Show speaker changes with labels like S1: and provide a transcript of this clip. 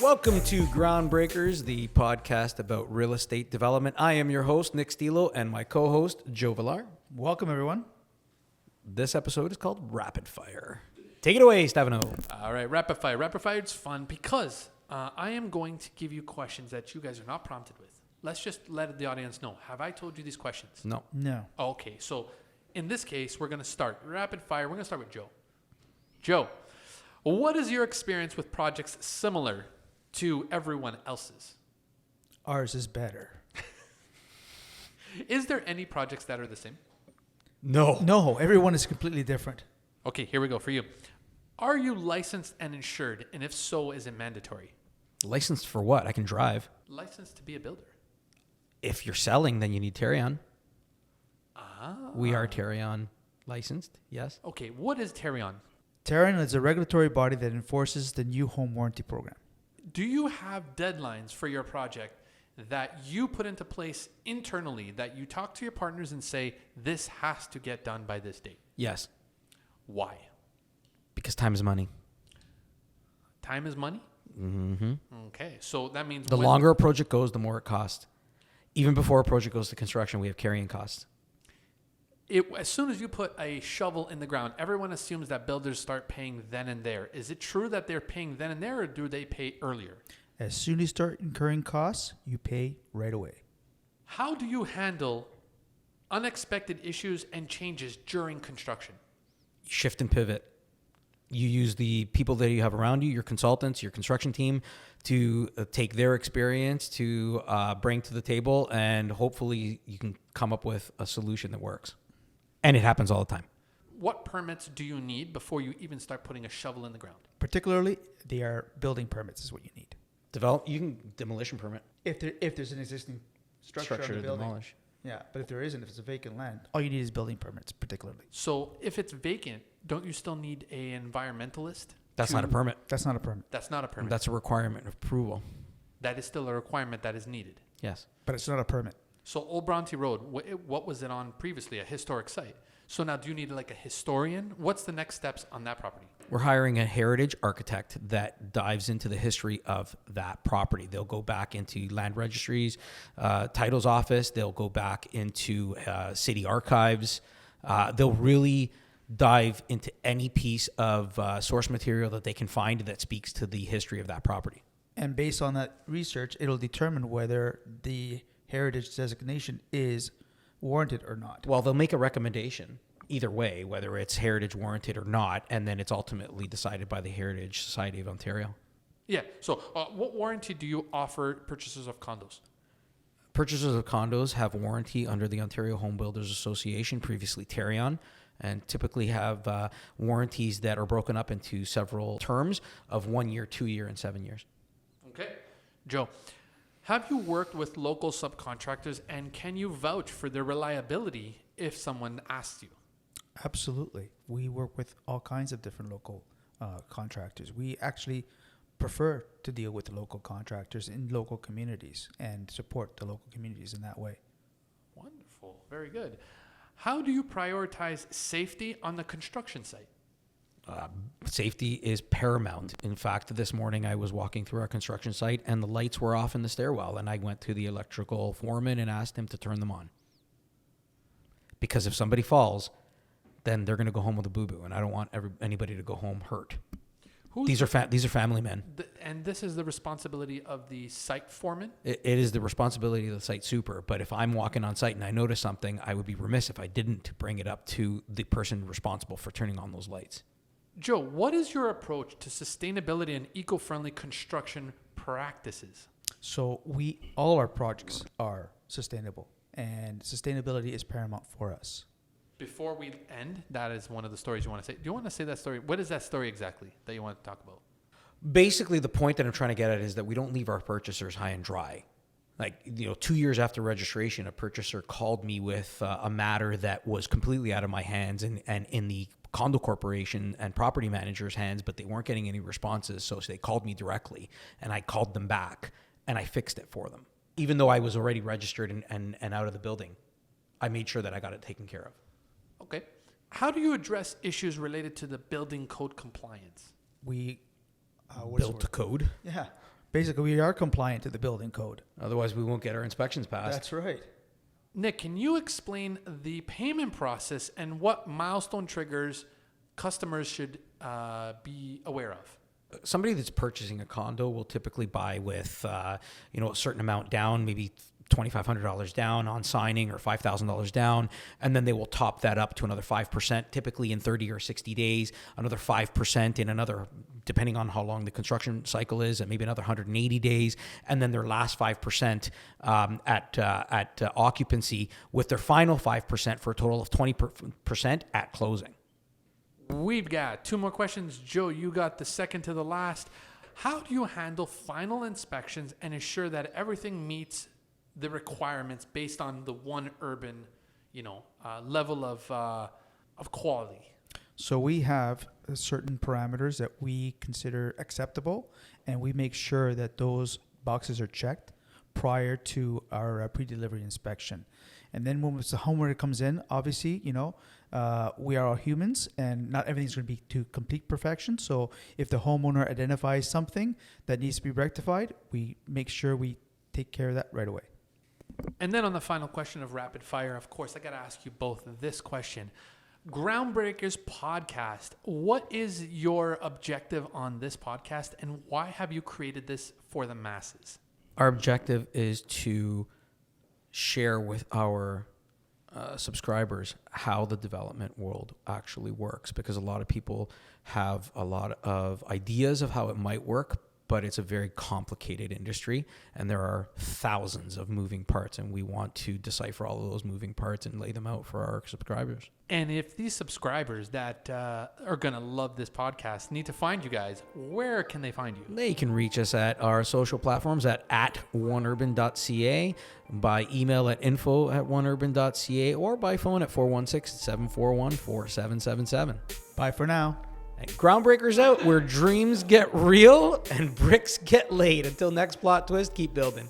S1: Welcome to Groundbreakers, the podcast about real estate development. I am your host, Nick Stilo, and my co-host, Joe Villar.
S2: Welcome, everyone.
S1: This episode is called Rapid Fire. Take it away, Stefano.
S3: All right, rapid fire. Rapid fire is fun because I am going to give you questions that you guys are not prompted with. Let's just let the audience know. Have I told you these questions?
S1: No.
S2: No.
S3: Okay, so in this case, we're going to start rapid fire. We're going to start with Joe. Joe, what is your experience with projects similar to everyone else's?
S2: Ours is better.
S3: Is there any projects that are the same?
S1: No.
S2: No, everyone is completely different.
S3: Okay, here we go for you. Are you licensed and insured? And if so, is it mandatory?
S1: Licensed for what? I can drive.
S3: Licensed to be a builder.
S1: If you're selling, then you need Tarion.
S3: Ah.
S1: We are Tarion licensed, yes.
S3: Okay, what is Tarion?
S2: Tarion is a regulatory body that enforces the new home warranty program.
S3: Do you have deadlines for your project that you put into place internally, that you talk to your partners and say, this has to get done by this date?
S1: Yes,
S3: Why?
S1: because time is money.
S3: Time is money?
S1: Mm-hmm.
S3: Okay, so that means
S1: The longer a project goes, the more it costs. Even before a project goes to construction, we have carrying costs.
S3: As soon as you put a shovel in the ground, everyone assumes that builders start paying then and there. Is it true that they're paying then and there, or do they pay earlier?
S2: As soon as you start incurring costs, you pay right away.
S3: How do you handle unexpected issues and changes during construction?
S1: Shift and pivot. You use the people that you have around you, your consultants, your construction team, to take their experience to bring to the table, and hopefully you can come up with a solution that works. And it happens all the time.
S3: What permits do you need before you even start putting a shovel in the ground?
S2: Particularly, they are building permits is what you need.
S1: You can demolition permit.
S2: If there's an existing structure on
S1: Structure
S2: the
S1: to
S2: building.
S1: demolish.
S2: Yeah, but if there isn't, if it's a vacant land, all you need is building permits, particularly.
S3: So if it's vacant, don't you still need an environmentalist?
S1: That's not a permit.
S2: That's not a permit,
S3: That's not a permit.
S1: That's a requirement of approval.
S3: That is still a requirement that is needed.
S1: Yes.
S2: but it's not a permit.
S3: So Old Bronte Road, what was it on previously? A historic site. So now do you need like a historian? What's the next steps on that property?
S1: We're hiring a heritage architect that dives into the history of that property. They'll go back into land registries, titles office. They'll go back into city archives. They'll really dive into any piece of source material that they can find that speaks to the history of that property.
S2: And based on that research, it'll determine whether the heritage designation is warranted or not.
S1: Well, they'll make a recommendation either way, whether it's heritage warranted or not, and then it's ultimately decided by the Heritage Society of Ontario.
S3: Yeah. So what warranty do you offer purchasers of condos?
S1: Purchasers of condos have warranty under the Ontario Home Builders Association, previously Tarion, and typically have warranties that are broken up into several terms of 1 year, 2 year, and 7 years.
S3: Okay. Joe, have you worked with local subcontractors, and can you vouch for their reliability if someone asks you?
S2: Absolutely. We work with all kinds of different local contractors. We actually prefer to deal with the local contractors in local communities and support the local communities in that way.
S3: Wonderful. Very good. How do you prioritize safety on the construction site?
S1: Safety is paramount. In fact, this morning I was walking through our construction site and the lights were off in the stairwell, and I went to the electrical foreman and asked him to turn them on. Because if somebody falls, then they're going to go home with a boo-boo, and I don't want anybody to go home hurt. These are family men.
S3: And this is the responsibility of the site foreman?
S1: It is the responsibility of the site super, but if I'm walking on site and I notice something, I would be remiss if I didn't bring it up to the person responsible for turning on those lights.
S3: Joe, what is your approach to sustainability and eco-friendly construction practices?
S2: So all our projects are sustainable, and sustainability is paramount for us.
S3: Before we end, that is one of the stories you want to say. Do you want to say that story? What is that story exactly that you want to talk about?
S1: Basically, the point that I'm trying to get at is that we don't leave our purchasers high and dry. 2 years after registration, a purchaser called me with a matter that was completely out of my hands and in the condo corporation and property manager's hands, but they weren't getting any responses. So they called me directly, and I called them back, and I fixed it for them. Even though I was already registered and out of the building, I made sure that I got it taken care of.
S3: Okay. How do you address issues related to the building code compliance?
S2: We
S1: Built to code.
S2: Yeah. Basically, we are compliant to the building code.
S1: Otherwise, we won't get our inspections passed.
S2: right.
S3: Nick, can you explain the payment process and what milestone triggers customers should be aware of?
S1: Somebody that's purchasing a condo will typically buy with, a certain amount down, maybe $2,500 down on signing or $5,000 down, and then they will top that up to another 5%, typically in 30 or 60 days, another 5% in another, depending on how long the construction cycle is, and maybe another 180 days, and then their last 5% at occupancy, with their final 5% for a total of 20% at closing.
S3: We've got 2 more questions. Joe, you got the second to the last. How do you handle final inspections and ensure that everything meets the requirements based on the One Urban, level of quality?
S2: So we have certain parameters that we consider acceptable, and we make sure that those boxes are checked prior to our pre-delivery inspection. And then when the homeowner comes in, obviously, we are all humans, and not everything's going to be to complete perfection. So if the homeowner identifies something that needs to be rectified, we make sure we take care of that right away.
S3: And then on the final question of rapid fire, of course, I got to ask you both this question. Groundbreakers podcast, what is your objective on this podcast, and why have you created this for the masses?
S1: Our objective is to share with our subscribers how the development world actually works, because a lot of people have a lot of ideas of how it might work, but it's a very complicated industry, and there are thousands of moving parts, and we want to decipher all of those moving parts and lay them out for our subscribers.
S3: And if these subscribers that are going to love this podcast need to find you guys, where can they find you?
S1: They can reach us at our social platforms at oneurban.ca, by email at info@oneurban.ca, or by phone at 416-741-4777.
S2: Bye for now.
S1: And Groundbreakers out, where dreams get real and bricks get laid. Until next plot twist, keep building.